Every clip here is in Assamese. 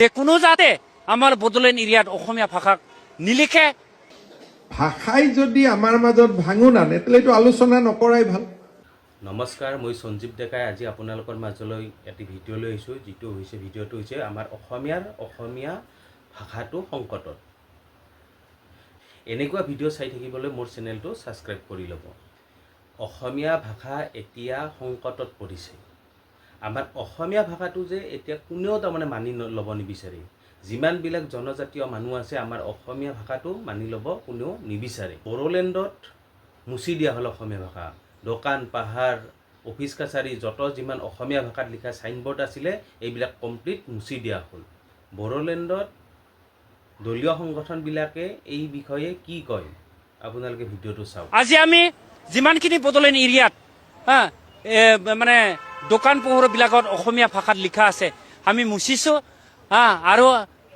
যে কোনো যাতে আমাৰ বড়োলেণ্ড এৰিয়াত অসমীয়া ভাষাক নিলিখে। ভাষাই যদি আমাৰ মাজত ভাঙোন আনে তেতিয়াহ'লে এইটো আলোচনা নকৰাই ভাল। নমস্কাৰ, মই সঞ্জীৱ ডেকাই আজি আপোনালোকৰ মাজলৈ এটি ভিডিঅ' লৈ আহিছোঁ। ভিডিঅ'টো হৈছে আমাৰ অসমীয়া ভাষাটো সংকটত। এনেকুৱা ভিডিঅ' চাই থাকিবলৈ মোৰ চেনেলটো ছাবস্ক্ৰাইব কৰি ল'ব। অসমীয়া ভাষা এতিয়া সংকটত পৰিছে। আমাৰ অসমীয়া ভাষাটো যে এতিয়া কোনেও তাৰমানে মানি ল'ব নিবিচাৰে। যিমানবিলাক জনজাতীয় মানুহ আছে আমাৰ অসমীয়া ভাষাটো মানি ল'ব কোনেও নিবিচাৰে। বড়োলেণ্ডত মুচি দিয়া হ'ল অসমীয়া ভাষা। দোকান পাহাৰ অফিচ কাছাৰী যত যিমান অসমীয়া ভাষাত লিখা চাইনবোৰ্ড আছিলে এইবিলাক কমপ্লিট মুচি দিয়া হ'ল। বড়োলেণ্ডত দলীয় সংগঠনবিলাকে এই বিষয়ে কি কয় আপোনালোকে ভিডিঅ'টো চাওক। আজি আমি যিমানখিনি বড়োলেণ্ড এৰিয়াত মানে দোকান পোহৰবিলাকত অসমীয়া ভাষাত লিখা আছে আমি মুচিছোঁ আৰু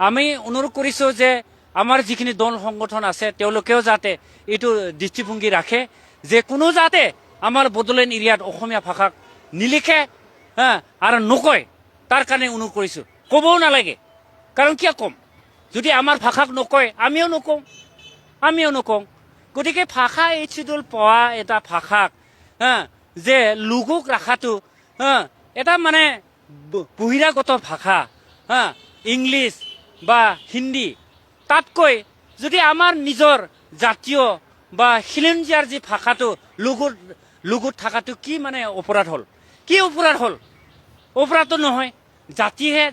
আমি অনুৰোধ কৰিছোঁ যে আমাৰ যিখিনি দল সংগঠন আছে তেওঁলোকেও যাতে এইটো দৃষ্টিভংগী ৰাখে যে কোনো যাতে আমাৰ বড়োলেণ্ড এৰিয়াত অসমীয়া ভাষাক নিলিখে আৰু নকয়। তাৰ কাৰণে অনুৰোধ কৰিছোঁ। ক'বও নালাগে, কাৰণ কিয় ক'ম? যদি আমাৰ ভাষাক নকয় আমিও নকওঁ। গতিকে ভাষা এই চিডুল পোৱা এটা ভাষাক যে লোকক ৰখাটো এটা মানে বহিৰাগত ভাষা ইংলিছ বা হিন্দী তাতকৈ যদি আমাৰ নিজৰ জাতীয় বা খিলঞ্জীয়াৰ যি ভাষাটো লঘুত থকাটো কি মানে অপৰাধ হ'ল? কি অপৰাধ হ'ল? অপৰাধটো নহয়।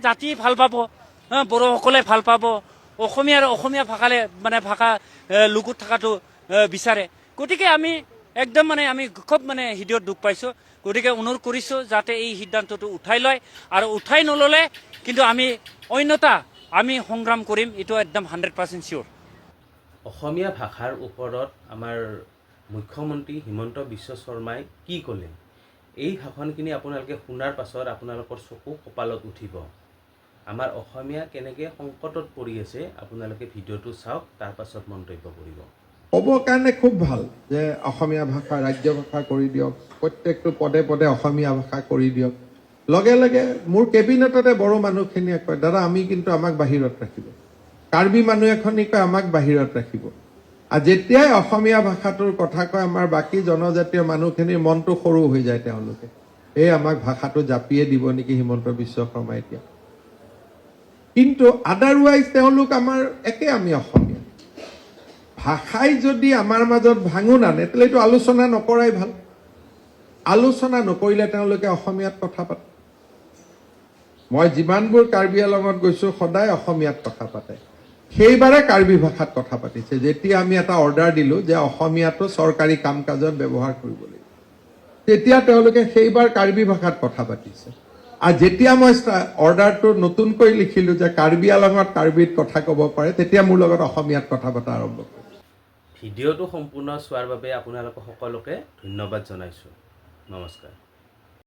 জাতি ভাল পাব, বড়োসকলে ভাল পাব, অসমীয়া ভাষা লঘুত থকাটো বিচাৰে। গতিকে আমি একদম আমি খুব হৃদয়ত দুখ পাইছোঁ। গতিকে অনুৰোধ কৰিছোঁ যাতে এই সিদ্ধান্তটো উঠাই লয়, আৰু উঠাই নল'লে কিন্তু আমি আমি সংগ্ৰাম কৰিম, এইটো একদম 100% চিয়'ৰ। অসমীয়া ভাষাৰ ওপৰত আমাৰ মুখ্যমন্ত্ৰী হিমন্ত বিশ্ব শৰ্মাই কি ক'লে, এই ভাষণখিনি আপোনালোকে শুনাৰ পাছত আপোনালোকৰ চকু কপালত উঠিব। আমাৰ অসমীয়া কেনেকৈ সংকটত পৰি আছে আপোনালোকে ভিডিঅ'টো চাওক, তাৰ পাছত মন্তব্য কৰিব। ক'বৰ কাৰণে খুব ভাল যে অসমীয়া ভাষা ৰাজ্য ভাষা কৰি দিয়ক, প্ৰত্যেকটো পদে পদে অসমীয়া ভাষা কৰি দিয়ক। লগে লগে মোৰ কেবিনেটতে বড়ো মানুহখিনিয়ে কয়, দাদা আমি কিন্তু আমাক বাহিৰত ৰাখিব। কাৰ্বি মানুহ এখনি কয় আমাক বাহিৰত ৰাখিব। আৰু যেতিয়াই অসমীয়া ভাষাটোৰ কথা কয় আমাৰ বাকী জনজাতীয় মানুহখিনিৰ মনটো সৰু হৈ যায়। তেওঁলোকে আমাক ভাষাটো জাপিয়ে দিব নেকি হিমন্ত বিশ্ব শৰ্মাই এতিয়া। কিন্তু আদাৰৱাইজ তেওঁলোক আমাৰ আমি অসমীয়া। ভাষাই যদি আমাৰ মাজত ভাঙোন আনে তেতিয়াহ'লে এইটো আলোচনা নকৰাই ভাল। আলোচনা নকৰিলে তেওঁলোকে অসমীয়াত কথা পাতে। মই যিমানবোৰ কাৰ্বি আংলঙত গৈছোঁ সদায় অসমীয়াত কথা পাতে। সেইবাৰে কাৰ্বি ভাষাত কথা পাতিছে যেতিয়া আমি এটা অৰ্ডাৰ দিলোঁ যে অসমীয়াটো চৰকাৰী কাম কাজত ব্যৱহাৰ কৰিব লাগিব। তেতিয়া তেওঁলোকে সেইবাৰ কাৰ্বি ভাষাত কথা পাতিছে। আৰু যেতিয়া মই অৰ্ডাৰটো নতুনকৈ লিখিলোঁ যে কাৰ্বি আংলঙত কাৰ্বিত কথা ক'ব পাৰে, তেতিয়া মোৰ লগত অসমীয়াত কথা পতা আৰম্ভ কৰিছে। ভিডিঅ'টো সম্পূৰ্ণ চোৱাৰ বাবে আপোনালোকক সকলোকে ধন্যবাদ জনাইছোঁ। নমস্কাৰ।